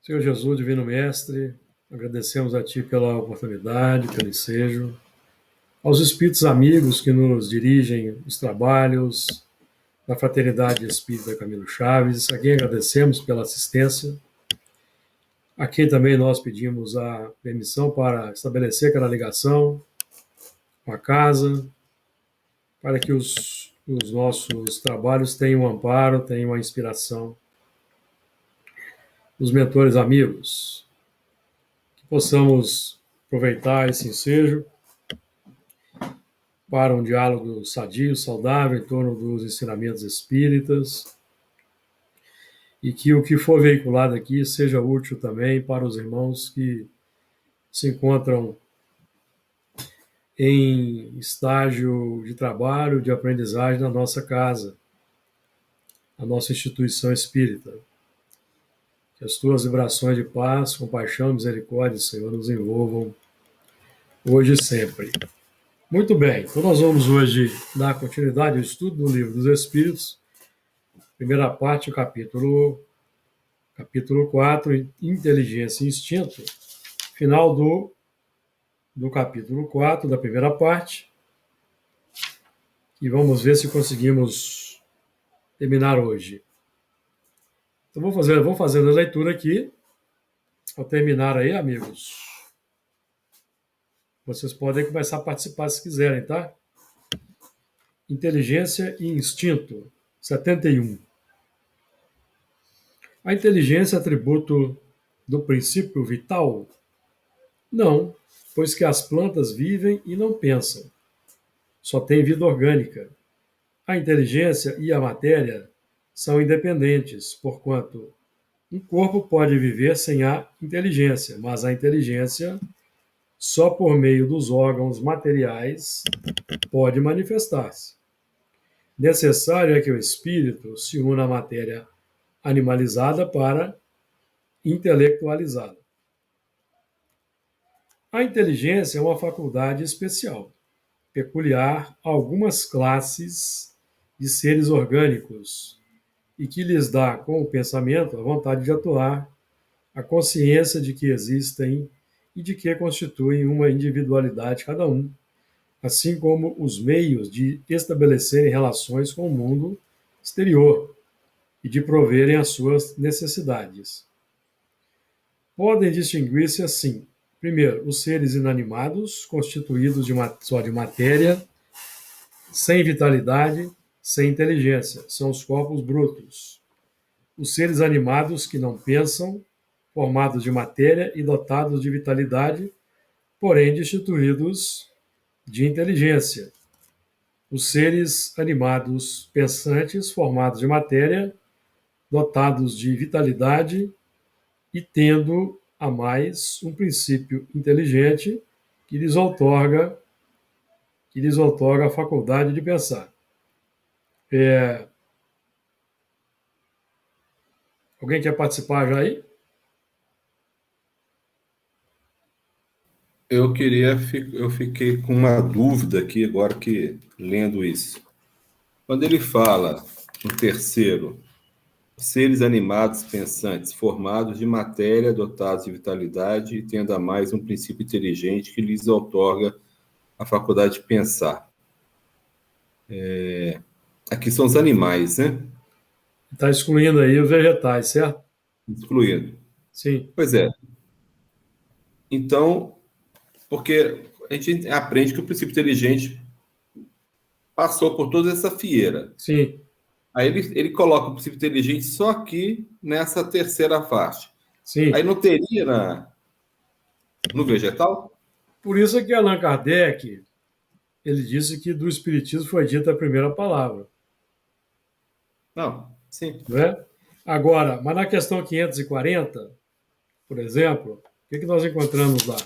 Senhor Jesus, Divino Mestre, agradecemos a Ti pela oportunidade, pelo ensejo, aos espíritos amigos que nos dirigem os trabalhos da Fraternidade Espírita Camilo Chaves, a quem agradecemos pela assistência, a quem também nós pedimos a permissão para estabelecer aquela ligação com a casa, para que os nossos trabalhos tenham um amparo, tenham uma inspiração dos mentores amigos, que possamos aproveitar esse ensejo para um diálogo sadio, saudável em torno dos ensinamentos espíritas e que o que for veiculado aqui seja útil também para os irmãos que se encontram em estágio de trabalho, de aprendizagem na nossa casa, na nossa instituição espírita. Que as tuas vibrações de paz, compaixão e misericórdia, Senhor, nos envolvam hoje e sempre. Muito bem, então nós vamos hoje dar continuidade ao estudo do Livro dos Espíritos, primeira parte, capítulo 4, Inteligência e Instinto, final do capítulo 4, da primeira parte, e vamos ver se conseguimos terminar hoje. Então vou fazendo a leitura aqui, ao terminar aí, amigos, vocês podem começar a participar se quiserem, tá? Inteligência e Instinto, 71. A inteligência é atributo do princípio vital? Não, pois que as plantas vivem e não pensam. Só têm vida orgânica. A inteligência e a matéria são independentes, porquanto um corpo pode viver sem a inteligência, mas a inteligência, só por meio dos órgãos materiais, pode manifestar-se. Necessário é que o espírito se una à matéria animalizada para intelectualizá-la. A inteligência é uma faculdade especial, peculiar a algumas classes de seres orgânicos e que lhes dá, com o pensamento, a vontade de atuar, a consciência de que existem e de que constituem uma individualidade cada um, assim como os meios de estabelecerem relações com o mundo exterior e de proverem as suas necessidades. Podem distinguir-se assim: primeiro, os seres inanimados, constituídos só de matéria, sem vitalidade, sem inteligência, são os corpos brutos. Os seres animados que não pensam, formados de matéria e dotados de vitalidade, porém destituídos de inteligência. Os seres animados pensantes, formados de matéria, dotados de vitalidade e tendo a mais um princípio inteligente que lhes outorga a faculdade de pensar. Alguém quer participar já aí? Eu fiquei com uma dúvida aqui agora que lendo isso. Quando ele fala no terceiro, seres animados pensantes, formados de matéria, dotados de vitalidade e tendo a mais um princípio inteligente que lhes outorga a faculdade de pensar. Aqui são os animais, né? Está excluindo aí os vegetais, certo? Excluindo. Sim. Pois é. Então, porque a gente aprende que o princípio inteligente passou por toda essa fieira. Sim. Aí ele coloca o princípio inteligente só aqui nessa terceira faixa. Sim. Aí não teria no vegetal? Por isso é que Allan Kardec, ele disse que do Espiritismo foi dita a primeira palavra. Não, sim. Não é? Agora, mas na questão 540, por exemplo, o que nós encontramos lá?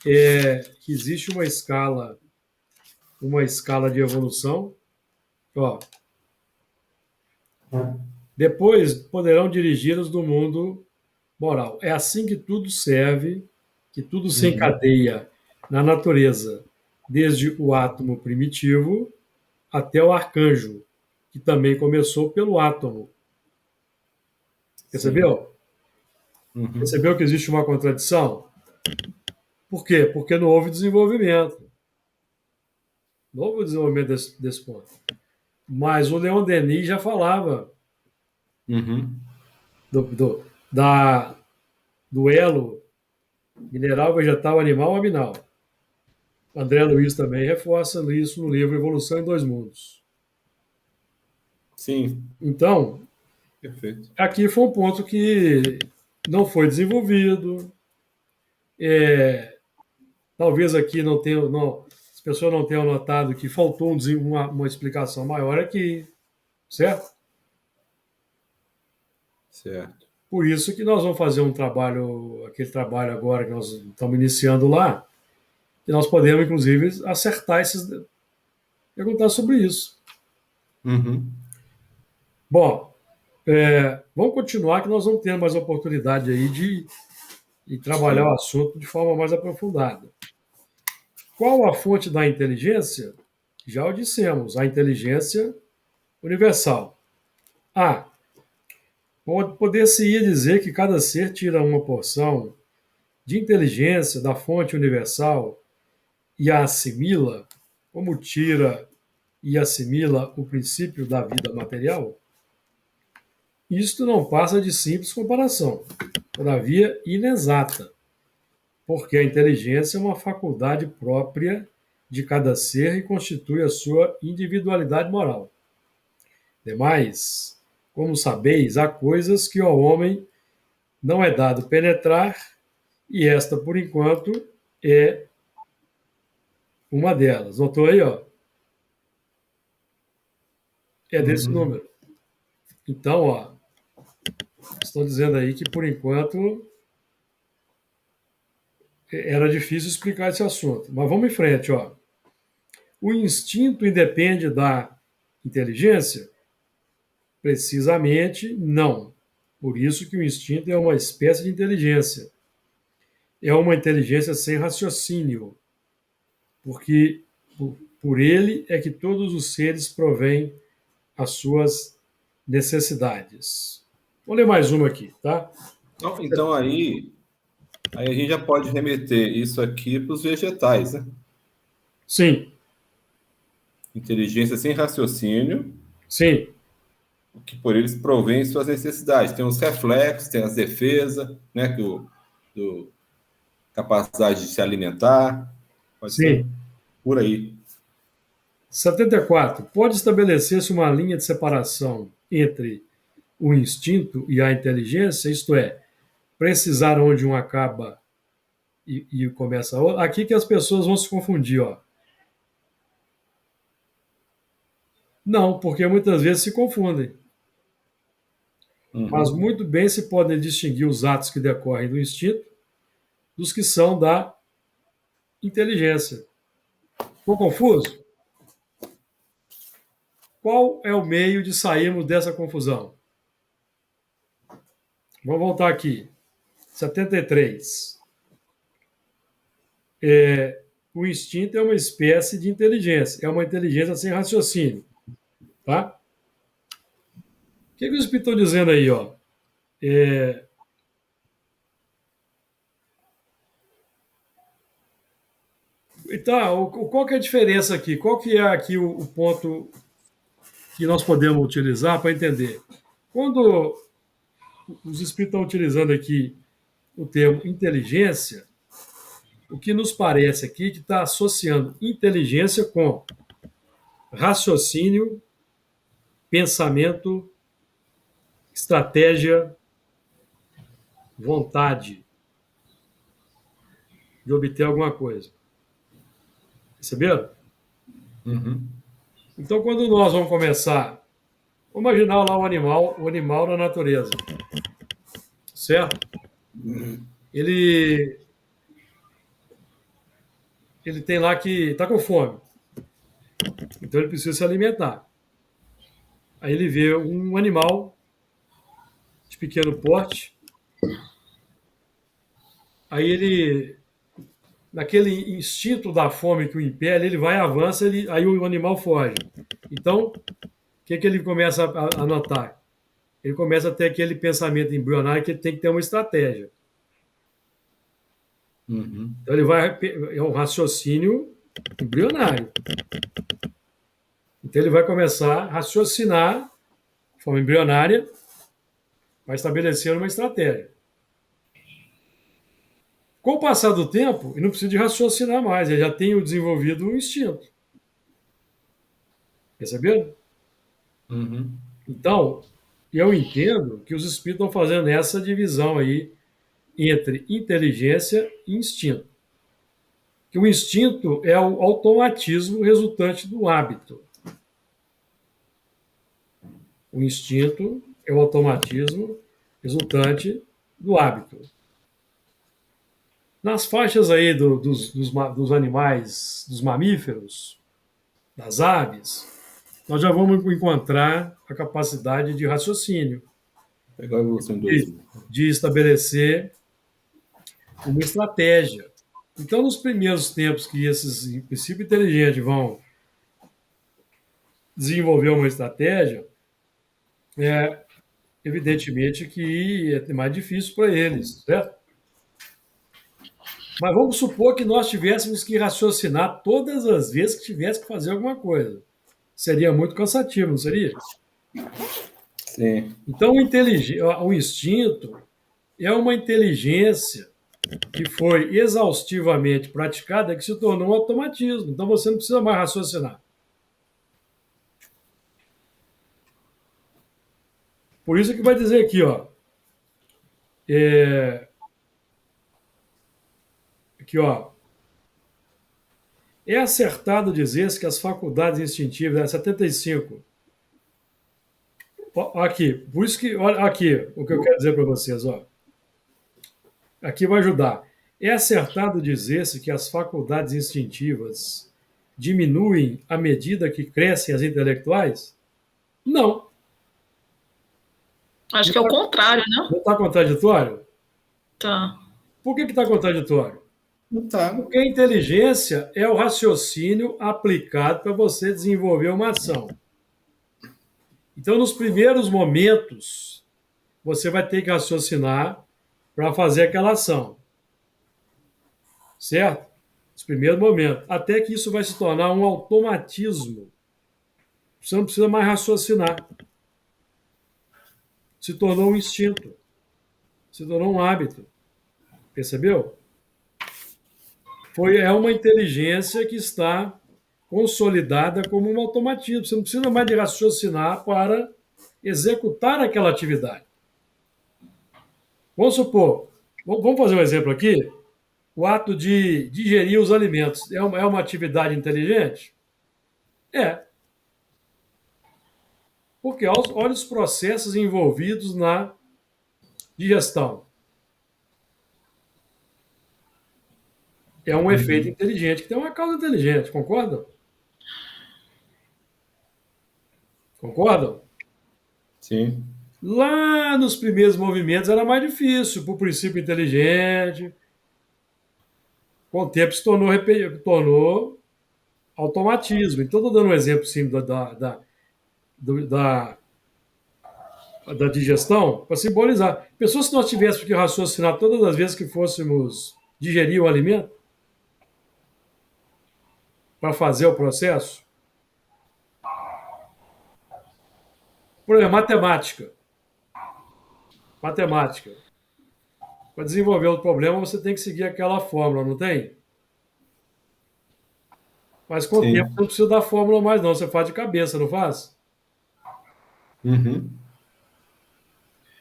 Que existe uma escala de evolução. Ó, depois poderão dirigi-los do mundo moral. É assim que tudo serve, que tudo se encadeia na natureza, desde o átomo primitivo até o arcanjo, que também começou pelo átomo. Percebeu? Uhum. Percebeu que existe uma contradição? Por quê? Porque não houve desenvolvimento. Não houve desenvolvimento desse ponto. Mas o Leon Denis já falava Uhum. do, do, da, do elo mineral, vegetal, animal, aminal. André Luiz também reforça isso no livro Evolução em Dois Mundos. Sim, Então, perfeito. aqui foi um ponto que não foi desenvolvido. É, talvez aqui não tenha, não, as pessoas não tenham notado que faltou uma explicação maior aqui, certo? Certo. Por isso que nós vamos fazer um trabalho, aquele trabalho agora que nós estamos iniciando lá, e nós podemos, inclusive, acertar esses, perguntar sobre isso. Uhum. Bom, vamos continuar que nós vamos ter mais oportunidade aí de trabalhar o Sim. assunto de forma mais aprofundada. Qual a fonte da inteligência? Já o dissemos, a inteligência universal. A. Poder-se-ia dizer que cada ser tira uma porção de inteligência da fonte universal e a assimila, como tira e assimila o princípio da vida material? Isto não passa de simples comparação, todavia inexata, porque a inteligência é uma faculdade própria de cada ser e constitui a sua individualidade moral. Demais, como sabeis, há coisas que ao homem não é dado penetrar, e esta, por enquanto, é uma delas. Notou aí, ó? É desse Uhum. número. Então, ó, estou dizendo aí que, por enquanto, era difícil explicar esse assunto. Mas vamos em frente, ó. O instinto independe da inteligência? Precisamente não. Por isso que o instinto é uma espécie de inteligência. É uma inteligência sem raciocínio, porque por ele é que todos os seres provêm as suas necessidades. Vou ler mais uma aqui, tá? Então, aí a gente já pode remeter isso aqui para os vegetais, né? Sim, Inteligência sem raciocínio, sim, que por eles provém suas necessidades. Tem os reflexos, tem as defesas, né? Do capacidade de se alimentar, pode ser sim. por aí. 74. Pode estabelecer-se uma linha de separação entre o instinto e a inteligência, isto é, precisar onde um acaba e começa a outra. Aqui que as pessoas vão se confundir, ó. Não, porque muitas vezes se confundem. Mas Uhum. muito bem se podem distinguir os atos que decorrem do instinto dos que são da inteligência. Ficou confuso? Qual é o meio de sairmos dessa confusão? Vamos voltar aqui. 73. O instinto é uma espécie de inteligência. É uma inteligência sem raciocínio. Tá? O que os espíritos estão dizendo aí? Ó? É, então, qual que é a diferença aqui? Qual que é aqui o ponto que nós podemos utilizar para entender? Quando os espíritos estão utilizando aqui o termo inteligência, o que nos parece aqui é que está associando inteligência com raciocínio, pensamento, estratégia, vontade de obter alguma coisa. Perceberam? Uhum. Então, quando nós vamos começar, vamos imaginar lá o animal na natureza, certo? Ele, ele tem lá que está com fome, então ele precisa se alimentar. Aí ele vê um animal de pequeno porte, aí ele, naquele instinto da fome que o impele, ele vai, avança, aí o animal foge. Então, o que ele começa a notar? ele começa a ter aquele pensamento embrionário que ele tem que ter uma estratégia. Uhum. Então, é um raciocínio embrionário. Então, ele vai começar a raciocinar de forma embrionária, vai estabelecer uma estratégia. Com o passar do tempo, ele não precisa de raciocinar mais, ele já tem desenvolvido o instinto. Perceberam? Uhum. Então, eu entendo que os espíritos estão fazendo essa divisão aí entre inteligência e instinto. Que o instinto é o automatismo resultante do hábito. O instinto é o automatismo resultante do hábito. Nas faixas aí dos animais, dos mamíferos, das aves, nós já vamos encontrar a capacidade de raciocínio, Pegar a evolução em 2000. de estabelecer uma estratégia. Então, nos primeiros tempos que esses princípios inteligentes vão desenvolver uma estratégia, evidentemente que é mais difícil para eles, certo? Mas vamos supor que nós tivéssemos que raciocinar todas as vezes que tivesse que fazer alguma coisa. Seria muito cansativo, não seria? Sim. Então, o instinto é uma inteligência que foi exaustivamente praticada que se tornou um automatismo. Então, você não precisa mais raciocinar. Por isso que vai dizer aqui, ó, aqui, ó, é acertado dizer-se que as faculdades instintivas, 75. Aqui, por isso que, olha aqui o que eu quero dizer para vocês, ó. Aqui vai ajudar. É acertado dizer-se que as faculdades instintivas diminuem à medida que crescem as intelectuais? Não. Acho que é o contrário, né? Não está contraditório? Tá. Por que está contraditório? Não tá. Porque a inteligência é o raciocínio aplicado para você desenvolver uma ação. Então, nos primeiros momentos, você vai ter que raciocinar para fazer aquela ação. Certo? Nos primeiros momentos. Até que isso vai se tornar um automatismo. Você não precisa mais raciocinar. Se tornou um instinto. Se tornou um hábito. Percebeu? É uma inteligência que está consolidada como um automatismo. Você não precisa mais de raciocinar para executar aquela atividade. Vamos supor, vamos fazer um exemplo aqui. O ato de digerir os alimentos é uma atividade inteligente? É. Porque olha os processos envolvidos na digestão. É um efeito inteligente que tem uma causa inteligente, concordam? Concordam? Sim. Lá nos primeiros movimentos era mais difícil, por princípio inteligente. Com o tempo se tornou automatismo. Então, estou dando um exemplo sim, da digestão para simbolizar. Pessoas, se nós tivéssemos que raciocinar todas as vezes que fôssemos digerir o alimento para fazer o processo. Por exemplo, matemática. Matemática. Para desenvolver o problema, você tem que seguir aquela fórmula, não tem? Mas com o tempo não precisa da fórmula mais, não. Você faz de cabeça, não faz? Uhum.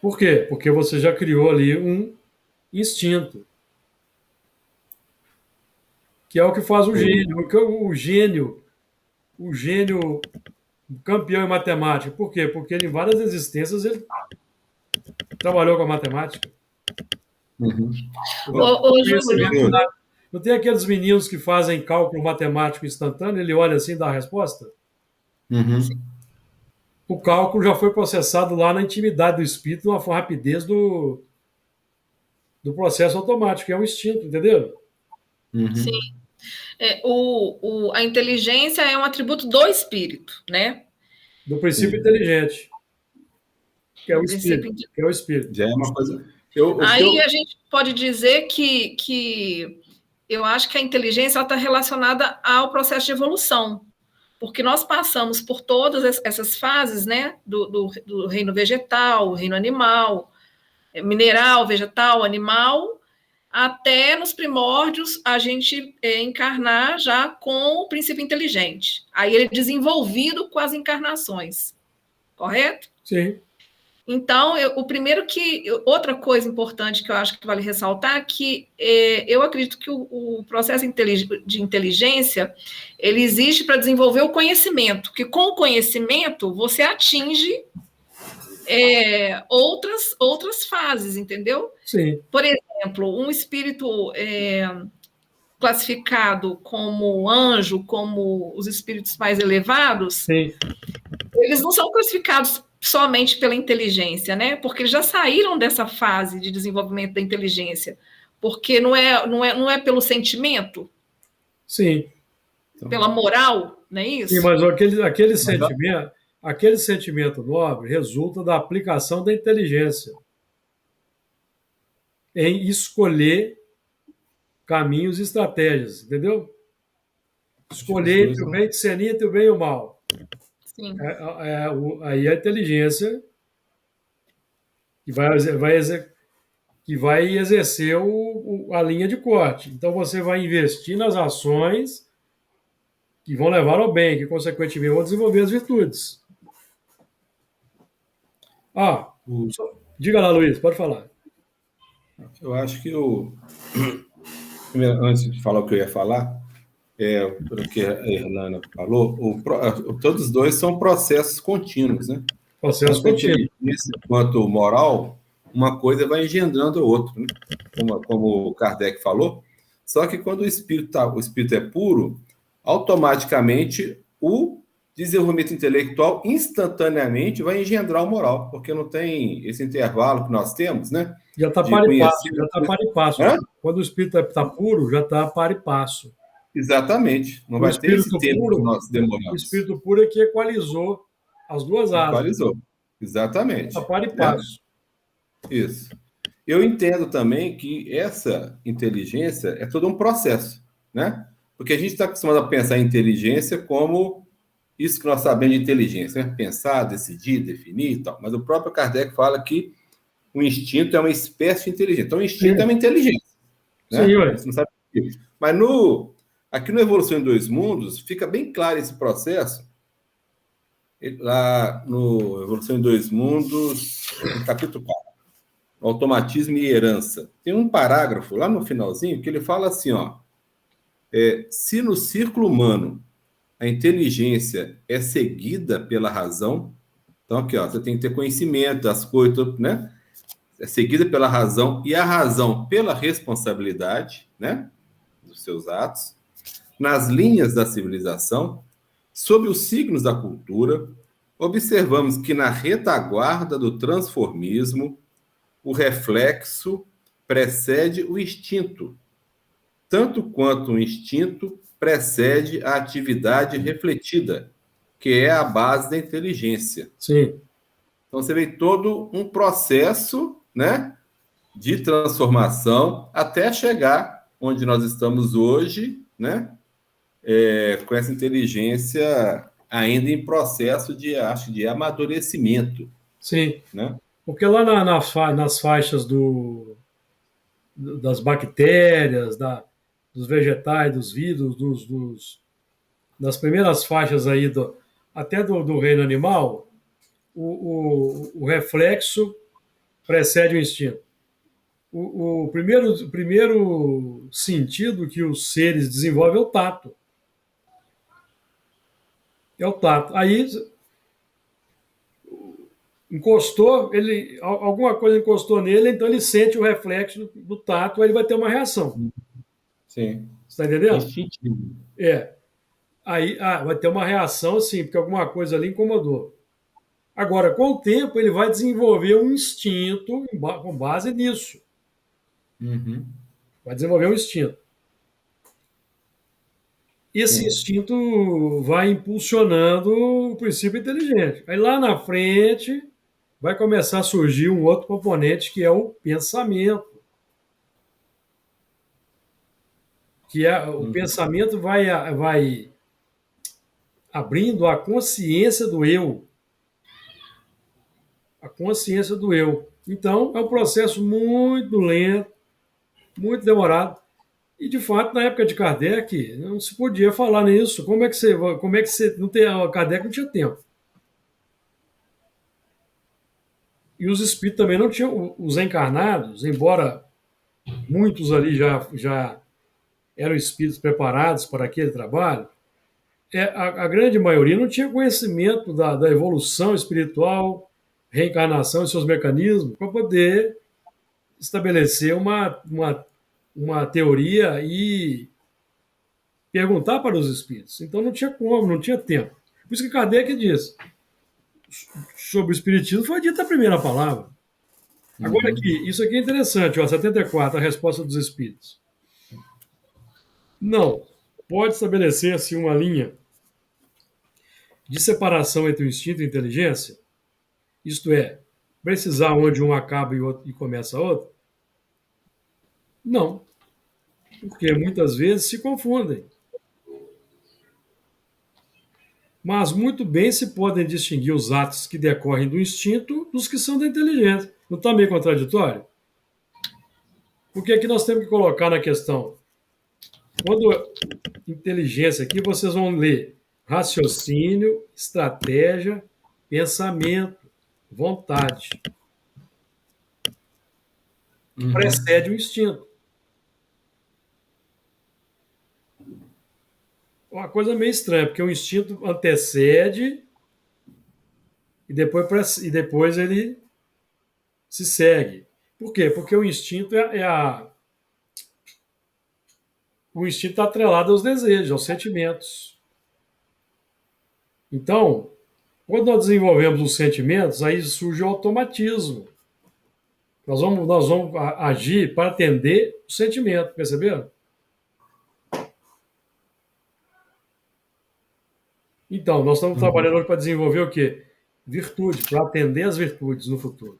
Por quê? Porque você já criou ali um instinto. Que é o que faz o gênio. O gênio campeão em matemática. Por quê? Porque ele, em várias existências ele trabalhou com a matemática. Uhum. Júlio. Não tem aqueles meninos que fazem cálculo matemático instantâneo, ele olha assim e dá a resposta? Uhum. O cálculo já foi processado lá na intimidade do espírito, numa rapidez do processo automático, que é um instinto, entendeu? Uhum. Sim. A inteligência é um atributo do espírito, né? Do princípio inteligente. Que é o Princípio espírito. Que é o espírito. Já é uma coisa. Aí a gente pode dizer que eu acho que a inteligência está relacionada ao processo de evolução, porque nós passamos por todas essas fases, né, do reino vegetal, reino animal, mineral, vegetal, animal, até nos primórdios a gente encarnar já com o princípio inteligente. Aí ele é desenvolvido com as encarnações, correto? Sim. Então, outra coisa importante que eu acho que vale ressaltar é que eu acredito que o processo de inteligência ele existe para desenvolver o conhecimento, que com o conhecimento você atinge outras fases, entendeu? Sim. Por exemplo, um espírito classificado como anjo, como os espíritos mais elevados, Sim. eles não são classificados somente pela inteligência, né? Porque eles já saíram dessa fase de desenvolvimento da inteligência, porque não é pelo sentimento, Sim. pela moral, não é Sim, isso? mas aquele sentimento nobre resulta da aplicação da inteligência em escolher caminhos e estratégias, entendeu? Escolher entre o bem, discernir entre o bem e o mal. Sim. Aí a inteligência que vai exercer a linha de corte. Então você vai investir nas ações que vão levar ao bem, que consequentemente vão desenvolver as virtudes. Diga lá, Luiz, pode falar. Eu acho que antes de falar o que eu ia falar, pelo que a Hernana falou, todos os dois são processos contínuos, né? Processo tanto contínuo. Inteligência quanto moral, uma coisa vai engendrando a outra, né? Como o Kardec falou. Só que quando o espírito é puro, automaticamente o desenvolvimento intelectual instantaneamente vai engendrar o moral, porque não tem esse intervalo que nós temos, né? Já está par e passo, já está par e passo. Quando o espírito está puro, já está par e passo. Exatamente. Não vai ter esse tempo que nós demoramos. O espírito puro é que equalizou as duas asas. Equalizou. Exatamente. Está par e passo. Isso. Eu entendo também que essa inteligência é todo um processo, né? Porque a gente está acostumado a pensar em inteligência como isso que nós sabemos de inteligência, né? Pensar, decidir, definir e tal. Mas o próprio Kardec fala que o instinto é uma espécie de inteligência. Então, o instinto é uma inteligência. Né? Sim, ué. Você não sabe o que. Mas aqui no Evolução em Dois Mundos, fica bem claro esse processo. Lá no Evolução em Dois Mundos, no capítulo 4, automatismo e herança. Tem um parágrafo lá no finalzinho que ele fala assim, ó, se no círculo humano a inteligência é seguida pela razão, então aqui, ó, você tem que ter conhecimento das coisas, né? É seguida pela razão e a razão pela responsabilidade, né, dos seus atos, nas linhas da civilização, sob os signos da cultura, observamos que na retaguarda do transformismo, o reflexo precede o instinto, tanto quanto o instinto precede a atividade refletida, que é a base da inteligência. Sim. Então você vê todo um processo, né, de transformação até chegar onde nós estamos hoje, né, com essa inteligência ainda em processo de amadurecimento. Sim. Né? Porque lá nas faixas das bactérias, dos vegetais, dos vírus, das primeiras faixas aí até do reino animal, o reflexo precede o instinto. O primeiro sentido que os seres desenvolvem é o tato. É o tato. Aí encostou, alguma coisa encostou nele, então ele sente o reflexo do tato, aí ele vai ter uma reação. Sim. Você está entendendo? Instintivo. Aí vai ter uma reação, sim, porque alguma coisa ali incomodou. Agora, com o tempo, ele vai desenvolver um instinto com base nisso. Uhum. Vai desenvolver um instinto. Esse instinto vai impulsionando o princípio inteligente. Aí lá na frente, vai começar a surgir um outro componente que é o pensamento. O pensamento vai abrindo a consciência do eu. A consciência do eu. Então, é um processo muito lento, muito demorado. E, de fato, na época de Kardec, não se podia falar nisso. Como é que você não tem, Kardec não tinha tempo. E os espíritos também não tinham, os encarnados, embora muitos ali já eram espíritos preparados para aquele trabalho, a grande maioria não tinha conhecimento da evolução espiritual, reencarnação e seus mecanismos, para poder estabelecer uma teoria e perguntar para os espíritos. Então não tinha como, não tinha tempo. Por isso que Kardec diz, sobre o espiritismo foi dita a primeira palavra. Agora aqui, isso aqui é interessante, ó, 74, a resposta dos espíritos. Não, pode estabelecer-se uma linha de separação entre o instinto e a inteligência, isto é, precisar onde um acaba e começa outro? Não, porque muitas vezes se confundem. Mas muito bem se podem distinguir os atos que decorrem do instinto dos que são da inteligência. Não está meio contraditório? Porque aqui nós temos que colocar na questão. Quando inteligência aqui, vocês vão ler raciocínio, estratégia, pensamento, vontade. Precede o instinto. Uma coisa meio estranha, porque o instinto antecede e depois ele se segue. Por quê? Porque o instinto o instinto está atrelado aos desejos, aos sentimentos. Então, quando nós desenvolvemos os sentimentos, aí surge o automatismo. Nós vamos agir para atender o sentimento, perceberam? Então, nós estamos trabalhando hoje para desenvolver o quê? Virtude, para atender as virtudes no futuro.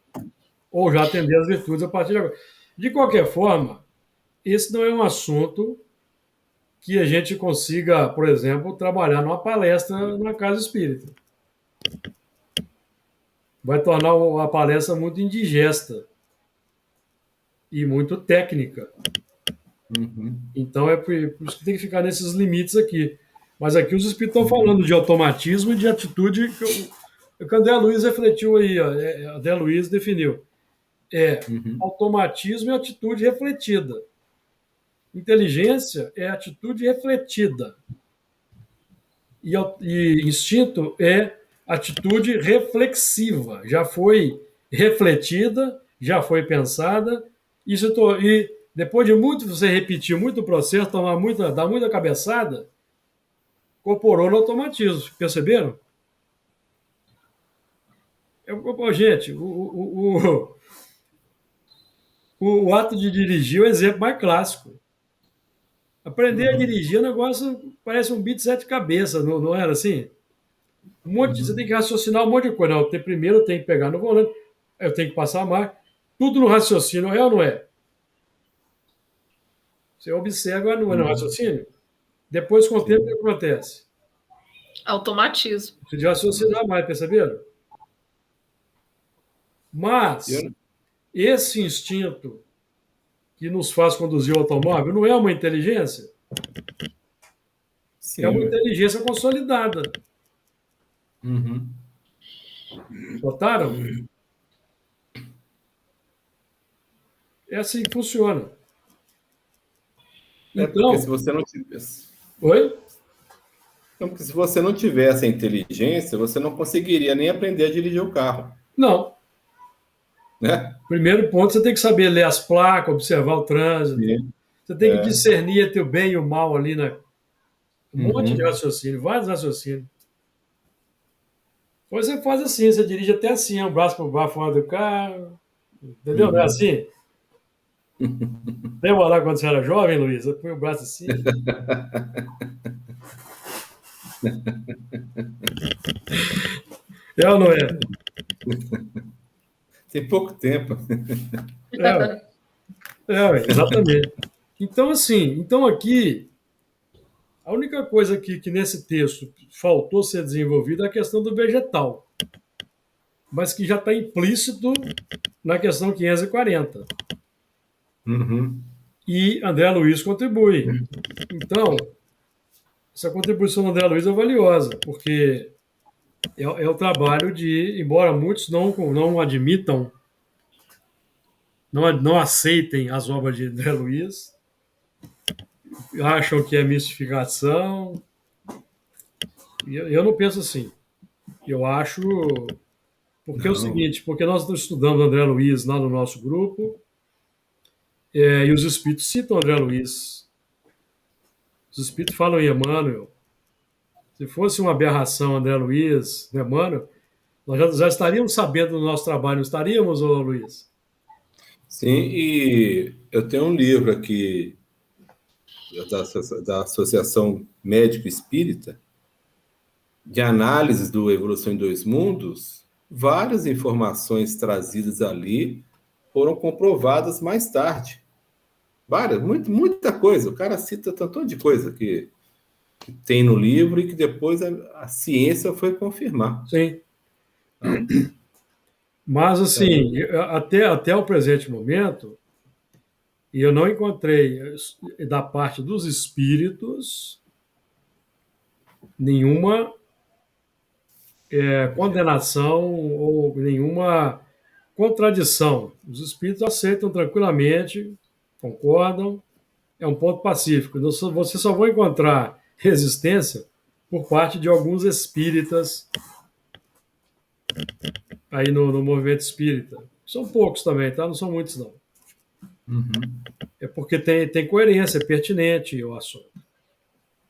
Ou já atender as virtudes a partir de agora. De qualquer forma, esse não é um assunto que a gente consiga, por exemplo, trabalhar numa palestra na casa espírita. Vai tornar a palestra muito indigesta e muito técnica. Então, é por isso que tem que ficar nesses limites aqui. Mas aqui os espíritos estão falando de automatismo e de atitude que o André Luiz refletiu aí, ó, André Luiz definiu. Automatismo é atitude refletida. Inteligência é atitude refletida. E instinto é atitude reflexiva. Já foi refletida, já foi pensada. E depois de muito você repetir muito o processo, dar muita cabeçada, incorporou no automatismo. Perceberam? Gente, o ato de dirigir é o exemplo mais clássico. Aprender a dirigir é um negócio, parece um bicho de sete cabeças, não era assim? Você tem que raciocinar um monte de coisa. Não, primeiro eu tenho que pegar no volante, eu tenho que passar a marca. Tudo no raciocínio, é ou não é? Você observa no raciocínio. Depois, com o tempo, o que acontece? Automatismo. Você de raciocinar mais, perceberam? Mas esse instinto que nos faz conduzir o automóvel não é uma inteligência? Sim. É uma inteligência consolidada. Notaram? É assim que funciona. Então, se você não tivesse... Oi? Então, porque se você não tivesse a inteligência, você não conseguiria nem aprender a dirigir o carro. Não. Né? Primeiro ponto, você tem que saber ler as placas, observar o trânsito. Sim. Você tem que discernir entre o bem e o mal ali, né? Um monte de raciocínio, vários raciocínios. Depois você faz assim, você dirige até assim, um braço para baixo fora do carro. Entendeu? Não é assim? Lembra lá quando você era jovem, Luiz? Põe o braço assim. É ou não é? Tem pouco tempo. Exatamente. Então, assim, aqui, a única coisa que nesse texto faltou ser desenvolvida é a questão do vegetal, mas que já está implícito na questão 540. Uhum. E André Luiz contribui. Então, essa contribuição do André Luiz é valiosa, porque é o trabalho de, embora muitos não admitam, não aceitem as obras de André Luiz, acham que é mistificação. Eu não penso assim. Eu acho. Porque é o Não. seguinte, porque nós estudamos André Luiz lá no nosso grupo, e os espíritos citam André Luiz. Os espíritos falam em Emmanuel. Se fosse uma aberração André Luiz, Emmanuel, nós já estaríamos sabendo do nosso trabalho, não estaríamos, ô Luiz? Sim, e eu tenho um livro aqui da Associação Médico Espírita, de análises do Evolução em Dois Mundos. Várias informações trazidas ali foram comprovadas mais tarde. Muita coisa. O cara cita tanto de coisa que tem no livro e que depois a ciência foi confirmar. Sim. Mas, assim, até o presente momento, eu não encontrei da parte dos espíritos nenhuma condenação ou nenhuma contradição. Os espíritos aceitam tranquilamente, concordam, é um ponto pacífico. Você só vai encontrar resistência por parte de alguns espíritas aí no movimento espírita. São poucos também, tá? Não são muitos, não. Uhum. É porque tem coerência, é pertinente o assunto.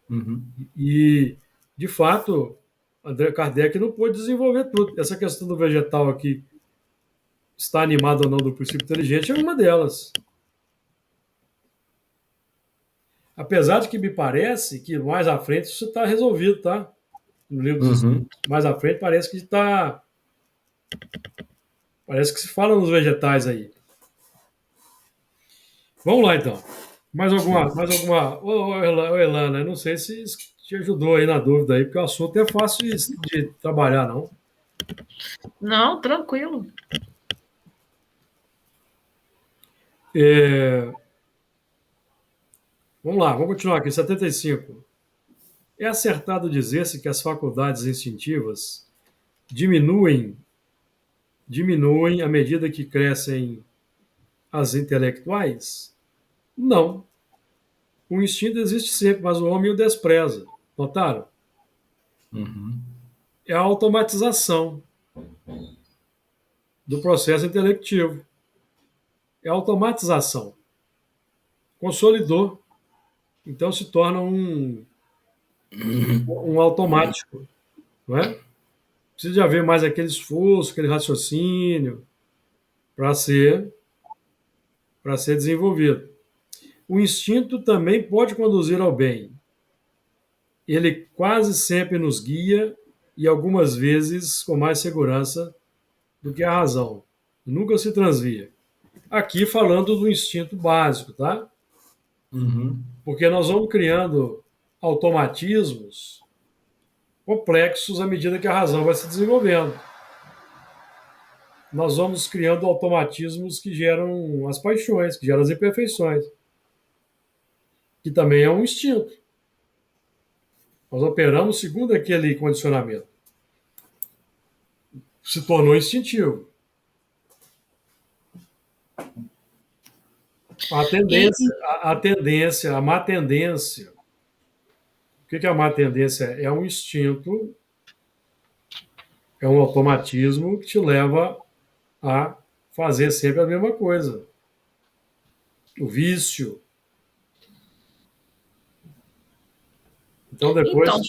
Uhum. E, de fato, André Kardec não pôde desenvolver tudo. Essa questão do vegetal aqui, está animado ou não do princípio inteligente, é uma delas. Apesar de que me parece que mais à frente isso está resolvido, tá? No livro dos mais à frente parece que está. Parece que se fala nos vegetais aí. Vamos lá, então. Mais alguma. Ô, Elana, eu não sei se isso te ajudou aí na dúvida aí, porque o assunto é fácil de trabalhar, não? Não, tranquilo. Vamos lá, vamos continuar aqui. 75. É acertado dizer-se que as faculdades instintivas diminuem à medida que crescem as intelectuais? Não. O instinto existe sempre, mas o homem o despreza. Notaram? Uhum. É a automatização do processo intelectivo. É a automatização. Consolidou. Então se torna um automático. Não é? Precisa de haver mais aquele esforço, aquele raciocínio para ser desenvolvido. O instinto também pode conduzir ao bem. Ele quase sempre nos guia e algumas vezes com mais segurança do que a razão. Nunca se transvia. Aqui falando do instinto básico, tá? Uhum. Porque nós vamos criando automatismos complexos à medida que a razão vai se desenvolvendo. Nós vamos criando automatismos que geram as paixões, que geram as imperfeições, que também é um instinto. Nós operamos segundo aquele condicionamento. Se tornou instintivo. A má tendência. O que é a má tendência? É um instinto, é um automatismo que te leva a fazer sempre a mesma coisa. O vício. Então, depois. Então,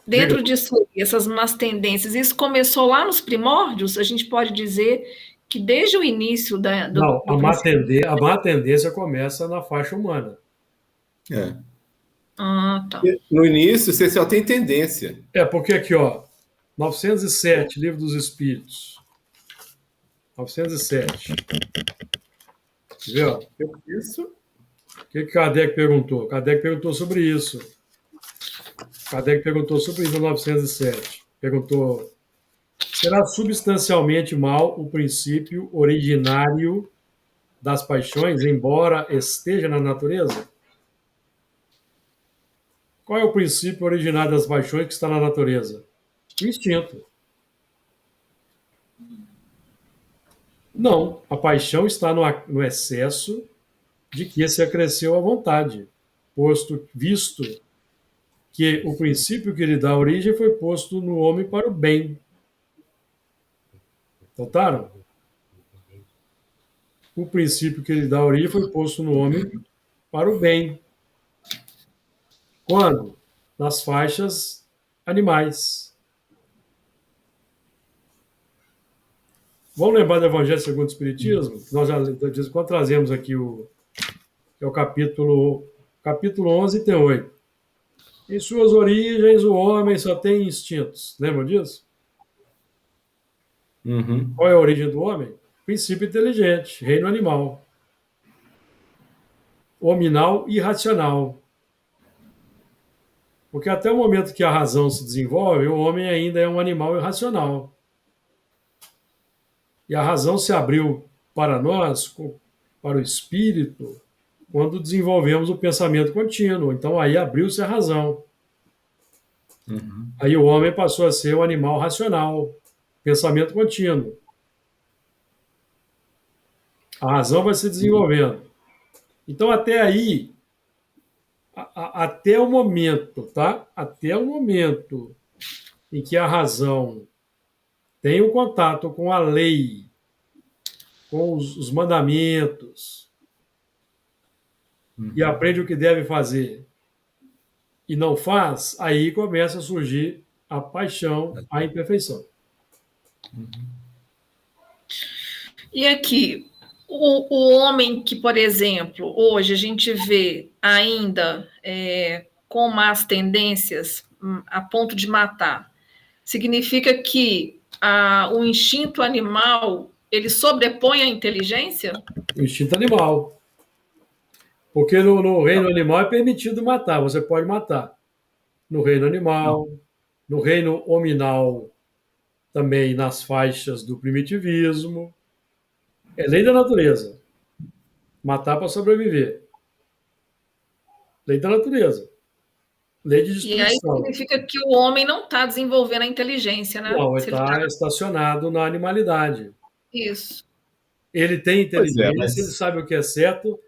dentro disso, essas más tendências, isso começou lá nos primórdios? A gente pode dizer que desde o início Não, a má tendência começa na faixa humana. É. Ah, tá. No início, você só tem tendência. Porque aqui, 907, Livro dos Espíritos. 907. Viu? Isso. O que Kardec perguntou? Kardec perguntou sobre isso. Kardec perguntou sobre isso em 907. Perguntou: será substancialmente mal o princípio originário das paixões, embora esteja na natureza? Qual é o princípio originário das paixões que está na natureza? O instinto. Não, a paixão está no excesso de que se acresceu à vontade, visto que o princípio que lhe dá origem foi posto no homem para o bem. Notaram? O princípio que lhe dá origem foi posto no homem para o bem. Quando? Nas faixas animais. Vamos lembrar do Evangelho segundo o Espiritismo? Nós já quando trazemos aqui é o capítulo 11, item 8. Em suas origens, o homem só tem instintos. Lembram disso? Uhum. Qual é a origem do homem? Princípio inteligente, reino animal. Hominal e irracional. Porque até o momento que a razão se desenvolve, o homem ainda é um animal irracional. E a razão se abriu para nós, para o espírito, quando desenvolvemos o pensamento contínuo. Então aí abriu-se a razão. Uhum. Aí o homem passou a ser um animal racional, pensamento contínuo. A razão vai se desenvolvendo. Então até aí, até o momento, tá? Até o momento em que a razão tem o contato com a lei, com os mandamentos, e aprende o que deve fazer e não faz, aí começa a surgir a paixão, a imperfeição. E aqui, o homem que, por exemplo, hoje a gente vê ainda com más tendências a ponto de matar, significa que o instinto animal ele sobrepõe a inteligência? O instinto animal. Porque no reino animal é permitido matar, você pode matar. No reino animal, no reino hominal, também nas faixas do primitivismo. É lei da natureza. Matar para sobreviver. Lei da natureza. Lei de destruição. E aí significa que o homem não está desenvolvendo a inteligência, né? Não, ele está estacionado na animalidade. Isso. Ele tem inteligência, ele sabe o que é certo,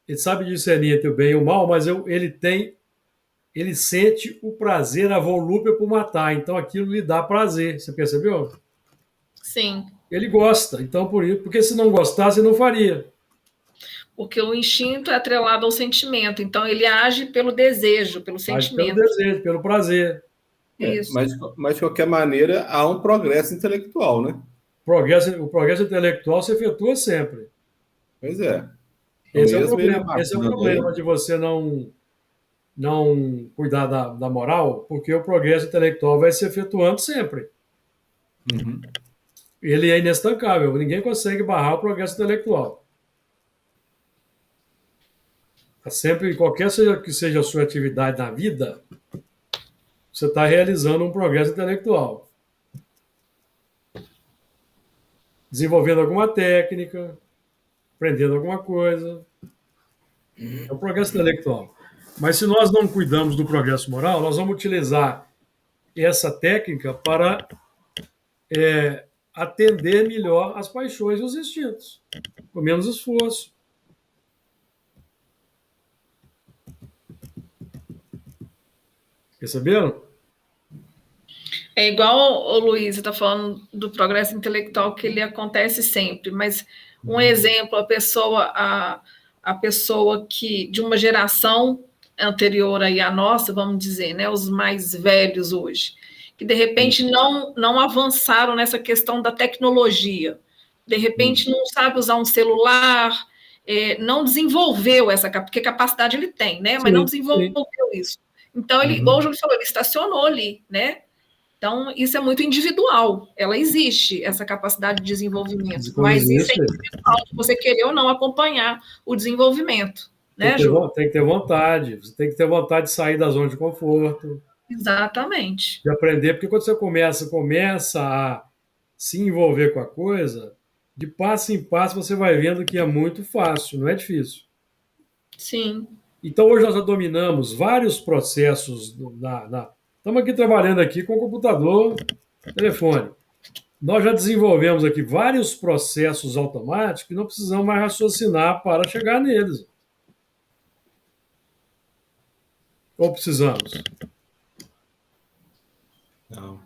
ele sabe discernir entre o bem e o mal, mas ele sente o prazer, a volúpia por matar. Então aquilo lhe dá prazer. Você percebeu? Sim. Ele gosta. Então por isso, porque se não gostasse, não faria. Porque o instinto é atrelado ao sentimento. Então ele age pelo desejo, pelo sentimento. Pelo desejo, pelo prazer. Isso. Mas de qualquer maneira há um progresso intelectual, né? O progresso intelectual se efetua sempre. Pois é. Esse é o problema. Esse é o problema de você não cuidar da moral, porque o progresso intelectual vai se efetuando sempre. Uhum. Ele é inestancável, ninguém consegue barrar o progresso intelectual. Sempre, qualquer que seja a sua atividade na vida, você está realizando um progresso intelectual. Desenvolvendo alguma técnica, aprendendo alguma coisa. É um progresso intelectual. Mas se nós não cuidamos do progresso moral, nós vamos utilizar essa técnica para atender melhor as paixões e os instintos, com menos esforço. Perceberam? É igual o Luiz está falando do progresso intelectual, que ele acontece sempre, mas um exemplo, a pessoa que de uma geração anterior aí à nossa, vamos dizer, né, os mais velhos hoje, que de repente não avançaram nessa questão da tecnologia, de repente não sabe usar um celular, não desenvolveu essa, porque capacidade ele tem, né, mas não desenvolveu isso. Então, hoje ele falou, ele estacionou ali, né? Então, isso é muito individual. Ela existe, essa capacidade de desenvolvimento, Quando mas isso é existe, individual, de você querer ou não acompanhar o desenvolvimento, né, Ju? tem que ter vontade. Você tem que ter vontade de sair da zona de conforto, Exatamente. de aprender, porque quando você começa a se envolver com a coisa, de passo em passo você vai vendo que é muito fácil, não é difícil. Sim. Então hoje nós já dominamos vários processos estamos aqui trabalhando aqui com o computador, telefone. Nós já desenvolvemos aqui vários processos automáticos que não precisamos mais raciocinar para chegar neles. Ou precisamos? Não.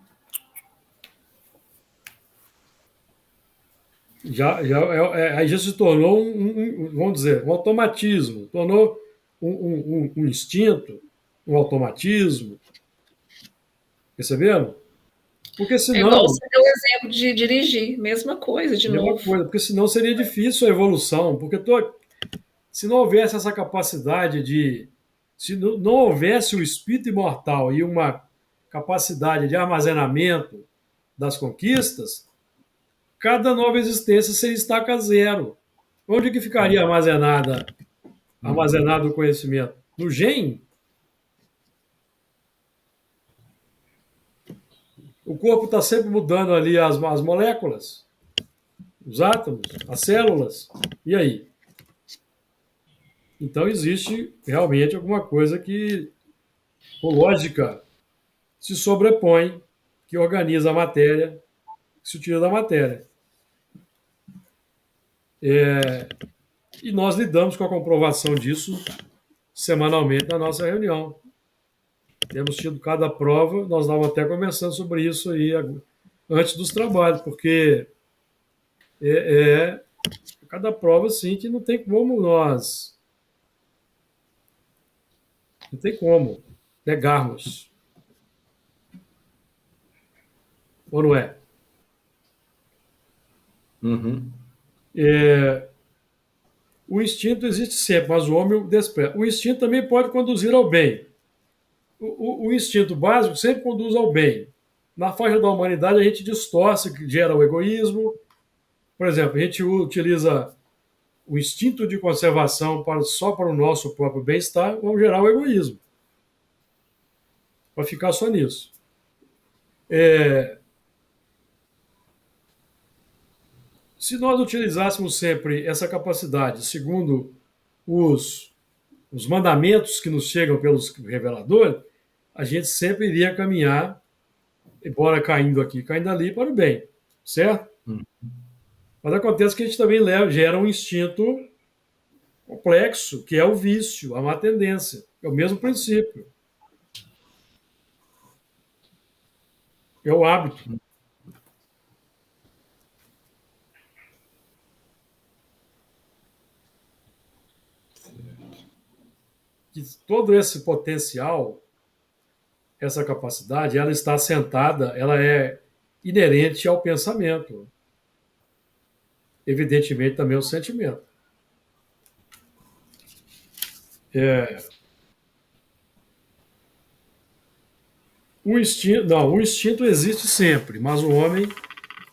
Aí já se tornou vamos dizer, um automatismo, tornou um instinto, um automatismo, perceberam? Porque É igual senão, você deu o exemplo de dirigir, mesma coisa, de mesma novo. coisa, porque senão seria difícil a evolução, porque se não houvesse essa capacidade se não houvesse o espírito imortal e uma capacidade de armazenamento das conquistas, cada nova existência seria estaca zero. Onde que ficaria armazenado o conhecimento? No gene? O corpo está sempre mudando ali as moléculas, os átomos, as células. E aí? Então existe realmente alguma coisa que, por lógica, se sobrepõe, que organiza a matéria, que se utiliza da matéria. E nós lidamos com a comprovação disso semanalmente na nossa reunião. Temos tido cada prova, nós estávamos até conversando sobre isso aí antes dos trabalhos, porque é cada prova, sim, que não tem como não tem como negarmos. Ou não é? Uhum. O instinto existe sempre, mas o homem o despreza. O instinto também pode conduzir ao bem. O instinto básico sempre conduz ao bem. Na faixa da humanidade, a gente distorce, que gera o egoísmo. Por exemplo, a gente utiliza o instinto de conservação só para o nosso próprio bem-estar, vamos gerar o egoísmo. Vai ficar só nisso. Se nós utilizássemos sempre essa capacidade, segundo os mandamentos que nos chegam pelos reveladores, a gente sempre iria caminhar, embora caindo aqui, caindo ali, para o bem, certo? Mas acontece que a gente também gera um instinto complexo, que é o vício, a má tendência. É o mesmo princípio. É o hábito. Que todo esse potencial, essa capacidade, ela está assentada, ela é inerente ao pensamento. Evidentemente também ao sentimento. O instinto existe sempre, mas o homem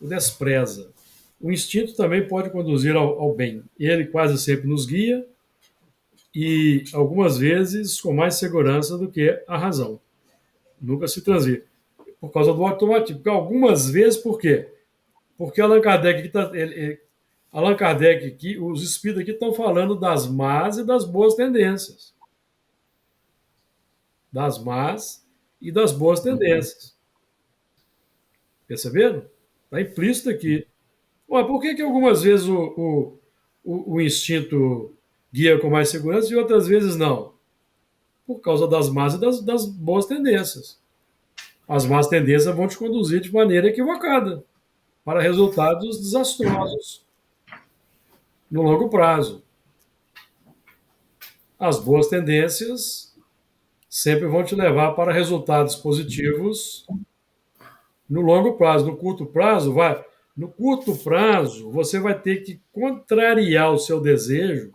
o despreza. O instinto também pode conduzir ao bem. Ele quase sempre nos guia e, algumas vezes, com mais segurança do que a razão. Nunca se transvia. Por causa do automatismo. Porque algumas vezes, por quê? Porque Allan Kardec aqui, os espíritos aqui estão falando das más e das boas tendências. Das más e das boas tendências. Perceberam? Está implícito aqui. Ué, por que algumas vezes o instinto guia com mais segurança e outras vezes não? Por causa das más e das boas tendências. As más tendências vão te conduzir de maneira equivocada para resultados desastrosos no longo prazo. As boas tendências sempre vão te levar para resultados positivos no longo prazo. No curto prazo, no curto prazo, você vai ter que contrariar o seu desejo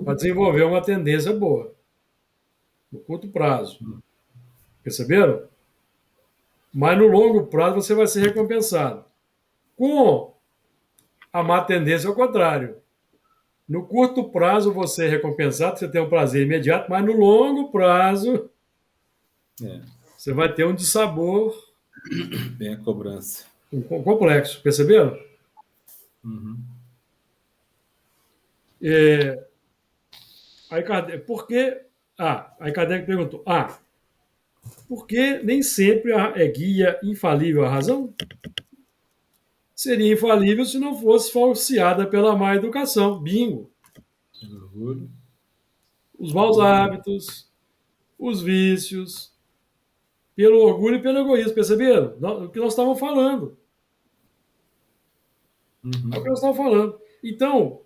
para desenvolver uma tendência boa. No curto prazo. Perceberam? mas no longo prazo você vai ser recompensado. Com a má tendência ao contrário. No curto prazo você é recompensado, você tem um prazer imediato, mas no longo prazo É, você vai ter um dissabor bem a cobrança. complexo, perceberam? Uhum. Aí Kardec, por que? Aí Kardec perguntou: por que nem sempre é guia infalível a razão? Seria infalível se não fosse falseada pela má educação. Bingo. Orgulho. Os maus hábitos, os vícios, pelo orgulho e pelo egoísmo. Perceberam? O que nós estávamos falando. É o que nós estávamos falando. Então,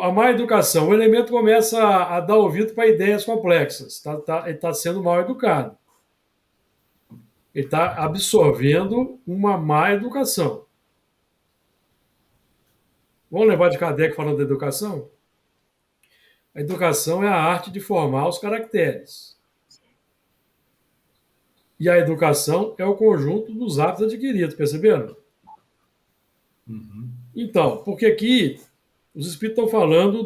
a má educação, o elemento começa a dar ouvido para ideias complexas. Ele está sendo mal educado. Ele está absorvendo uma má educação. Vamos levar de Kardec falando da educação? A educação é a arte de formar os caracteres. E a educação é o conjunto dos hábitos adquiridos, perceberam? Uhum. Então, porque aqui os espíritos estão falando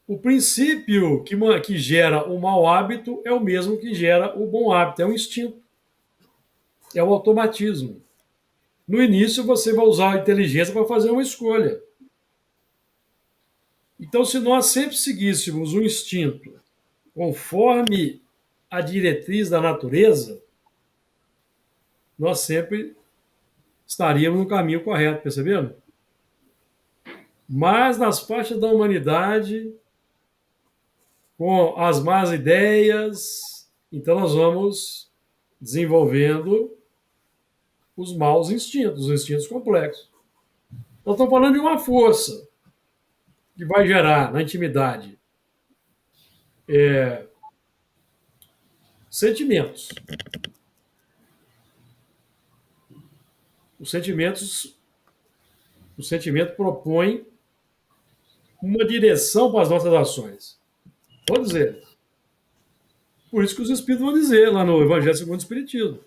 o princípio que gera o mau hábito é o mesmo que gera o bom hábito, é um instinto, é o automatismo. No início, você vai usar a inteligência para fazer uma escolha. Então, se nós sempre seguíssemos o instinto conforme a diretriz da natureza, nós sempre estaríamos no caminho correto, percebendo? Mas nas faixas da humanidade, com as más ideias, então nós vamos desenvolvendo os maus instintos, os instintos complexos. Nós estamos falando de uma força que vai gerar na intimidade sentimentos. Os sentimentos, o sentimento propõe uma direção para as nossas ações. Vou dizer. Por isso que os Espíritos vão dizer lá no Evangelho segundo o Espiritismo.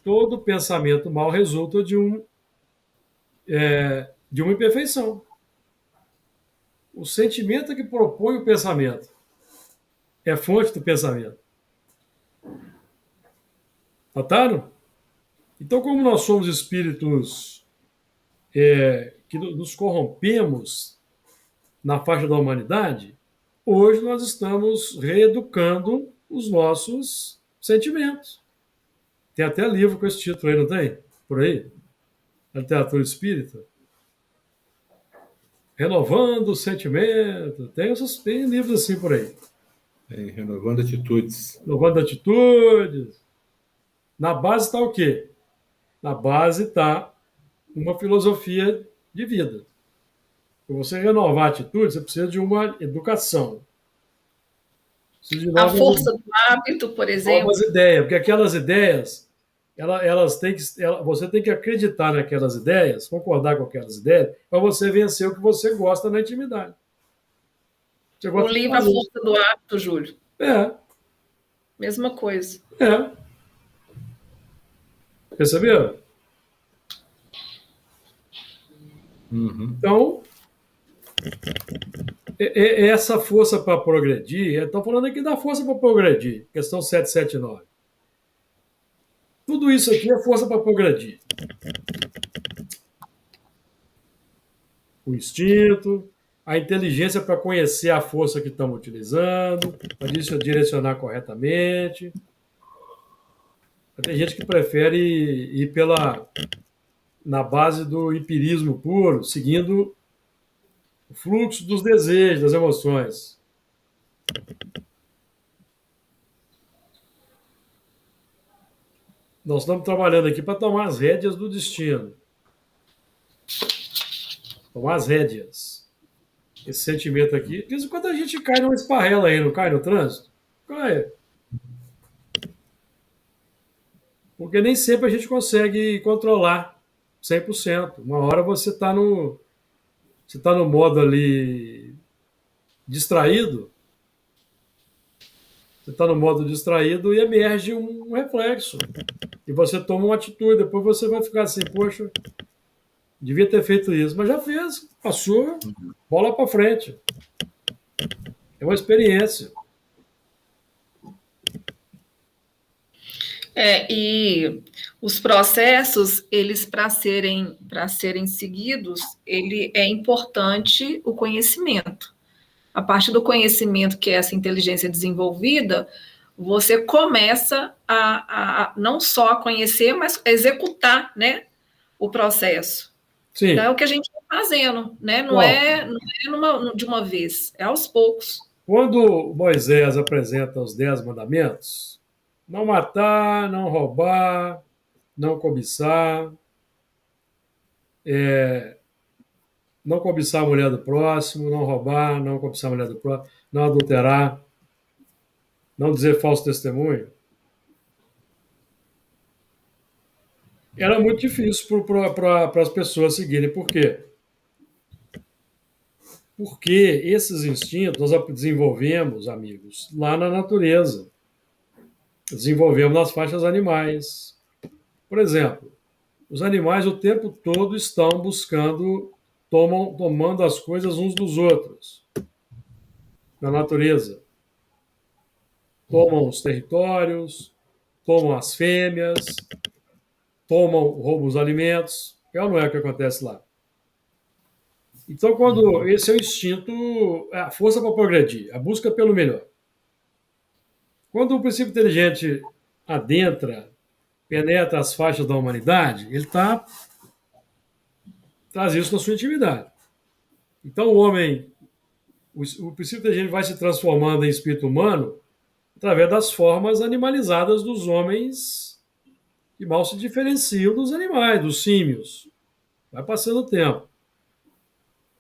Todo pensamento mal resulta de uma imperfeição. O sentimento é que propõe o pensamento. É fonte do pensamento. Notaram? Então, como nós somos espíritos que nos corrompemos na faixa da humanidade, hoje nós estamos reeducando os nossos sentimentos. Tem até livro com esse título aí, não tem? Por aí? A literatura espírita. Renovando o sentimento. Tem livros assim por aí. Renovando atitudes. Renovando atitudes. Na base está o quê? Na base está uma filosofia de vida. Para você renovar a atitude, você precisa de uma educação. Precisa de a força do hábito, por exemplo. Novas ideias, porque aquelas ideias, você tem que acreditar naquelas ideias, concordar com aquelas ideias, para você vencer o que você gosta na intimidade. O livro A Força do Hábito, Júlio. Mesma coisa. Perceberam? Uhum. Então, essa força para progredir, estou falando aqui da força para progredir, questão 779. Tudo isso aqui é força para progredir. O instinto, a inteligência para conhecer a força que estamos utilizando, para direcionar corretamente. Tem gente que prefere ir na base do empirismo puro, seguindo o fluxo dos desejos, das emoções. Nós estamos trabalhando aqui para tomar as rédeas do destino. Tomar as rédeas. Esse sentimento aqui. De vez em quando a gente cai numa esparrela aí, não cai no trânsito? Cai. Porque nem sempre a gente consegue controlar 100%. Uma hora você está no modo ali distraído, Você está no modo distraído e emerge um reflexo. E você toma uma atitude. Depois você vai ficar assim, poxa, devia ter feito isso. Mas já fez, passou, bola para frente. É uma experiência. E os processos, eles para serem seguidos, ele é importante o conhecimento. A partir do conhecimento que é essa inteligência desenvolvida, você começa a não só a conhecer, mas a executar, né, o processo. Sim. Então, é o que a gente está fazendo, né? Não é de uma vez, é aos poucos. Quando Moisés apresenta os 10 mandamentos, não matar, não roubar, não cobiçar, não cobiçar a mulher do próximo, não roubar, não cobiçar a mulher do próximo, não adulterar, não dizer falso testemunho. Era muito difícil para as pessoas seguirem. Por quê? Porque esses instintos nós desenvolvemos, amigos, lá na natureza. Desenvolvemos nas faixas animais. Por exemplo, os animais o tempo todo estão buscando, tomando as coisas uns dos outros. Na natureza. Tomam os territórios, tomam as fêmeas, roubam os alimentos. É ou não é o que acontece lá? Então, quando esse é o instinto, é a força para progredir, a busca pelo melhor. Quando o princípio inteligente adentra, penetra as faixas da humanidade, ele traz isso na sua intimidade. Então, o princípio inteligente vai se transformando em espírito humano através das formas animalizadas dos homens que mal se diferenciam dos animais, dos símios. Vai passando o tempo.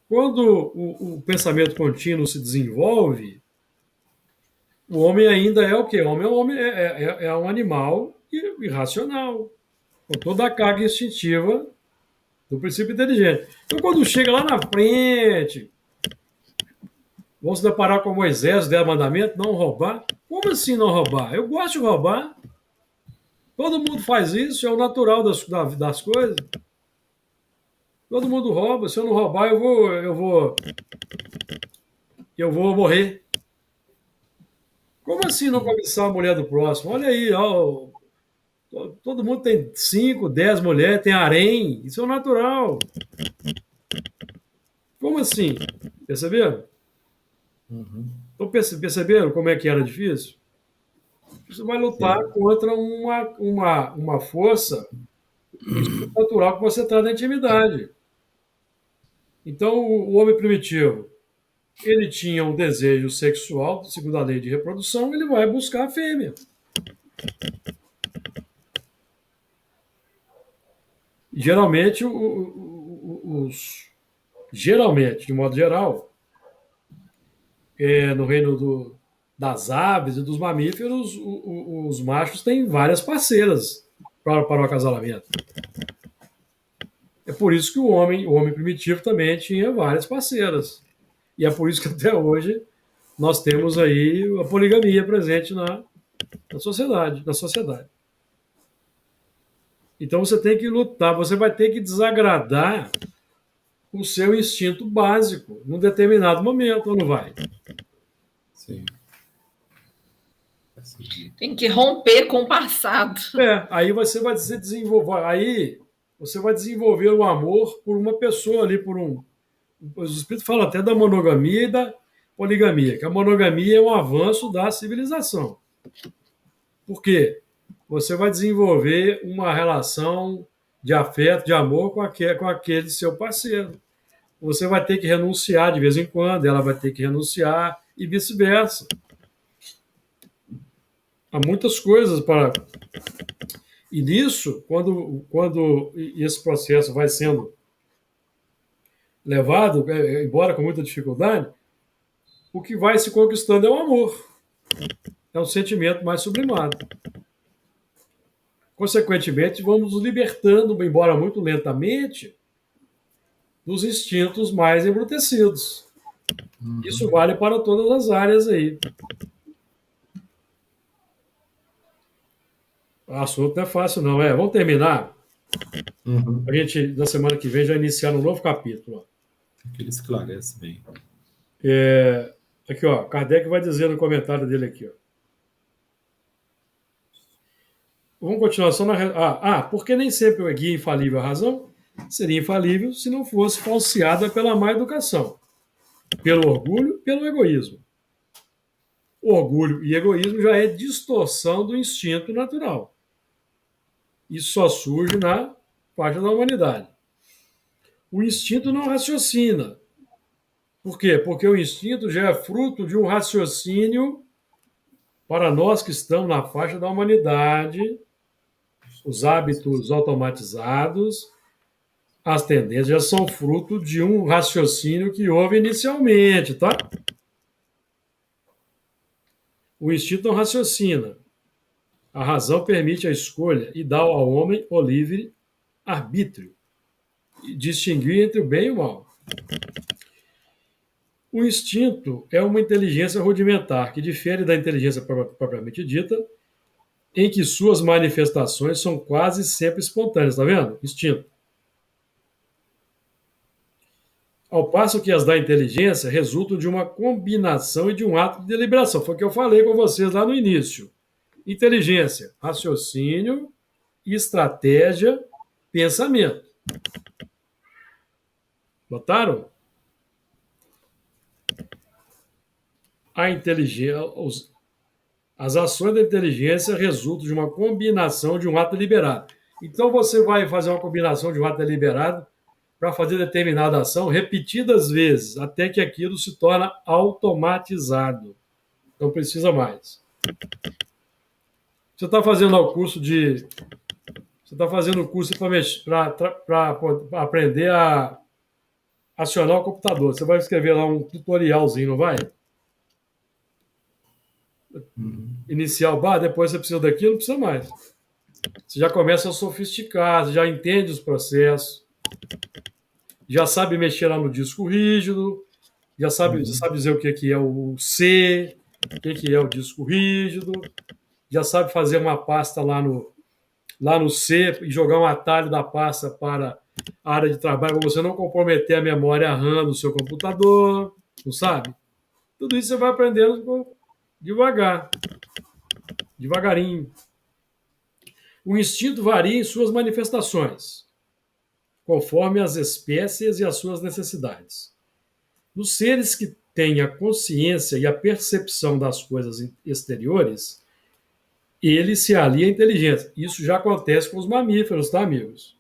Quando o pensamento contínuo se desenvolve, o homem ainda é o quê? O homem é um animal irracional, com toda a carga instintiva do princípio inteligente. Então, quando chega lá na frente, vamos se deparar com Moisés, 10 mandamentos, não roubar. Como assim não roubar? Eu gosto de roubar. Todo mundo faz isso, é o natural das coisas. Todo mundo rouba. Se eu não roubar, eu vou morrer. Como assim não cobiçar a mulher do próximo? Olha aí, ó, todo mundo tem 5, 10 mulheres, tem harém. Isso é o natural. Como assim? Perceberam? Então, perceberam como é que era difícil? Você vai lutar contra uma força natural que você traz na intimidade. Então, o homem primitivo, ele tinha um desejo sexual, segundo a lei de reprodução, ele vai buscar a fêmea. Geralmente, geralmente, de modo geral, no reino das aves e dos mamíferos, os machos têm várias parceiras para o acasalamento. É por isso que o homem primitivo também tinha várias parceiras. E é por isso que até hoje nós temos aí a poligamia presente na sociedade. Então você tem que lutar, você vai ter que desagradar o seu instinto básico num determinado momento, ou não vai? Sim. Tem que romper com o passado. Aí você vai desenvolver, aí você vai desenvolver o amor por uma pessoa ali, os espíritos falam até da monogamia e da poligamia, que a monogamia é um avanço da civilização. Por quê? Você vai desenvolver uma relação de afeto, de amor com aquele seu parceiro. Você vai ter que renunciar de vez em quando, ela vai ter que renunciar e vice-versa. Há muitas coisas para... E nisso, quando esse processo vai sendo levado, embora com muita dificuldade, o que vai se conquistando é o amor. É um sentimento mais sublimado. Consequentemente, vamos nos libertando, embora muito lentamente, dos instintos mais embrutecidos. Isso vale para todas as áreas aí. O assunto não é fácil, não. Vamos terminar. Uhum. A gente, na semana que vem, já iniciar um novo capítulo. Que ele esclarece bem. Aqui, ó, Kardec vai dizer no comentário dele aqui, ó. Vamos continuar só na. Porque nem sempre o guia infalível a razão seria infalível se não fosse falseada pela má educação, pelo orgulho, pelo egoísmo. Orgulho e egoísmo já é distorção do instinto natural. Isso só surge na parte da humanidade. O instinto não raciocina. Por quê? Porque o instinto já é fruto de um raciocínio para nós que estamos na faixa da humanidade, os hábitos automatizados, as tendências já são fruto de um raciocínio que houve inicialmente, tá? O instinto não raciocina. A razão permite a escolha e dá ao homem o livre arbítrio, e distinguir entre o bem e o mal. O instinto é uma inteligência rudimentar que difere da inteligência propriamente dita, em que suas manifestações são quase sempre espontâneas, tá vendo? Instinto. Ao passo que as da inteligência resultam de uma combinação e de um ato de deliberação. Foi o que eu falei com vocês lá no início. Inteligência, raciocínio, estratégia, pensamento. Notaram? A inteligência, as ações da inteligência resultam de uma combinação de um ato deliberado. Então você vai fazer uma combinação de um ato deliberado para fazer determinada ação repetidas vezes, até que aquilo se torna automatizado. Não precisa mais. Você está fazendo o curso de. Você está fazendo o curso para aprender a acionar o computador. Você vai escrever lá um tutorialzinho, não vai? Inicial, depois você precisa daquilo, não precisa mais. Você já começa a sofisticar, você já entende os processos, já sabe mexer lá no disco rígido, já sabe dizer o que é o C, o que é o disco rígido, já sabe fazer uma pasta lá no C e jogar um atalho da pasta para a área de trabalho, para você não comprometer a memória RAM do seu computador, não sabe? Tudo isso você vai aprendendo devagar, devagarinho. O instinto varia em suas manifestações, conforme as espécies e as suas necessidades. Nos seres que têm a consciência e a percepção das coisas exteriores, ele se alia à inteligência. Isso já acontece com os mamíferos, tá, amigos?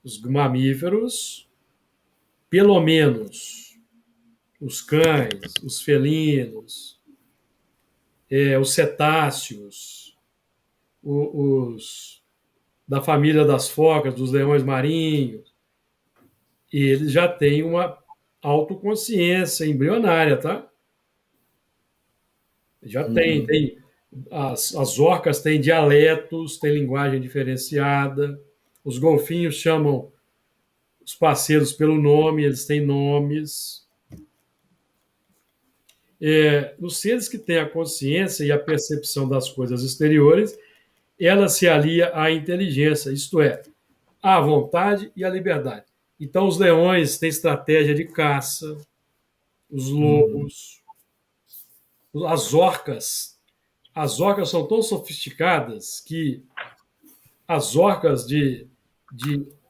Os mamíferos, pelo menos os cães, os felinos, os cetáceos, os da família das focas, dos leões marinhos, eles já têm uma autoconsciência embrionária, tá? Já tem. As orcas têm dialetos, têm linguagem diferenciada. Os golfinhos chamam os parceiros pelo nome, eles têm nomes. Os seres que têm a consciência e a percepção das coisas exteriores, ela se alia à inteligência, isto é, à vontade e à liberdade. Então, os leões têm estratégia de caça, os lobos, as orcas são tão sofisticadas que as orcas de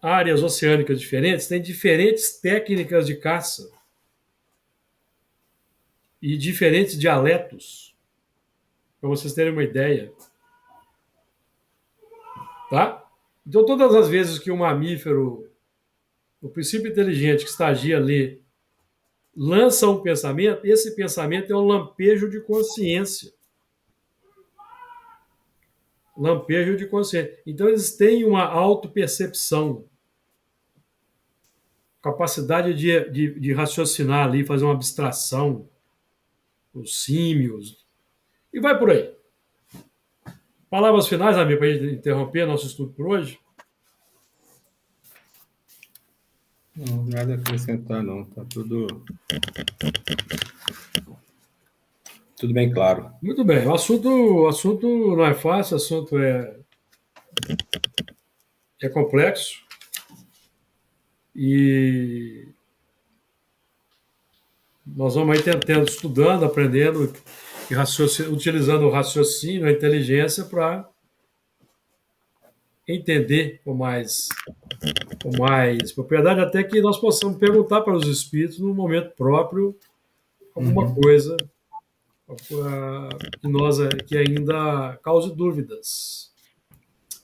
áreas oceânicas diferentes têm diferentes técnicas de caça e diferentes dialetos, para vocês terem uma ideia. Tá? Então, todas as vezes que um mamífero, o princípio inteligente que estagia ali, lança um pensamento, esse pensamento é um lampejo de consciência. Lampejo de consciência. Então, eles têm uma autopercepção, capacidade de raciocinar ali, fazer uma abstração, os símios, e vai por aí. Palavras finais, amigo, para a gente interromper nosso estudo por hoje? Não, nada a acrescentar, não. Tá tudo Tudo bem claro. Muito bem. O assunto não é fácil, o assunto é complexo. E nós vamos aí tentando, estudando, aprendendo, utilizando o raciocínio, a inteligência para entender com mais propriedade, até que nós possamos perguntar para os espíritos no momento próprio alguma coisa que ainda cause dúvidas.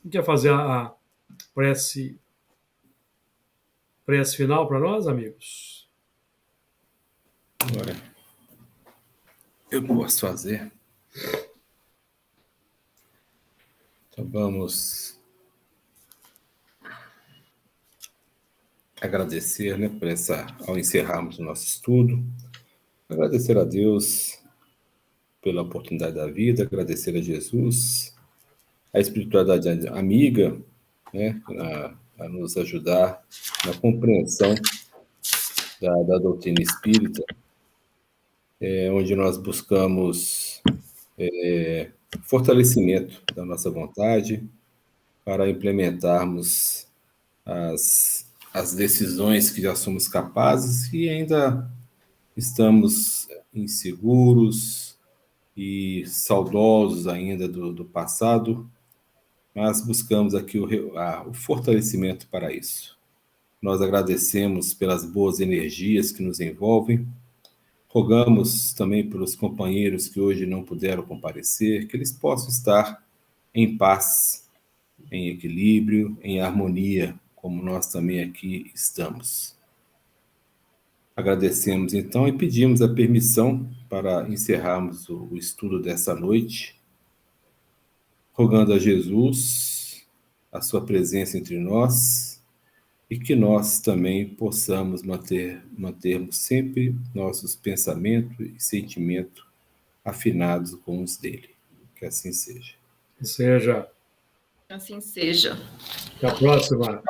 Quem quer fazer a prece final para nós, amigos? Agora, eu posso fazer. Então vamos agradecer, né, ao encerrarmos o nosso estudo, agradecer a Deus pela oportunidade da vida, agradecer a Jesus, a espiritualidade amiga, né, a nos ajudar na compreensão da doutrina espírita, onde nós buscamos fortalecimento da nossa vontade para implementarmos as decisões que já somos capazes e ainda estamos inseguros e saudosos ainda do passado, mas buscamos aqui o fortalecimento para isso. Nós agradecemos pelas boas energias que nos envolvem, rogamos também pelos companheiros que hoje não puderam comparecer, que eles possam estar em paz, em equilíbrio, em harmonia, como nós também aqui estamos. Agradecemos então e pedimos a permissão para encerrarmos o estudo dessa noite, rogando a Jesus a sua presença entre nós e que nós também possamos mantermos sempre nossos pensamentos e sentimentos afinados com os dele. Que assim seja. Que seja. Assim seja. Até a próxima.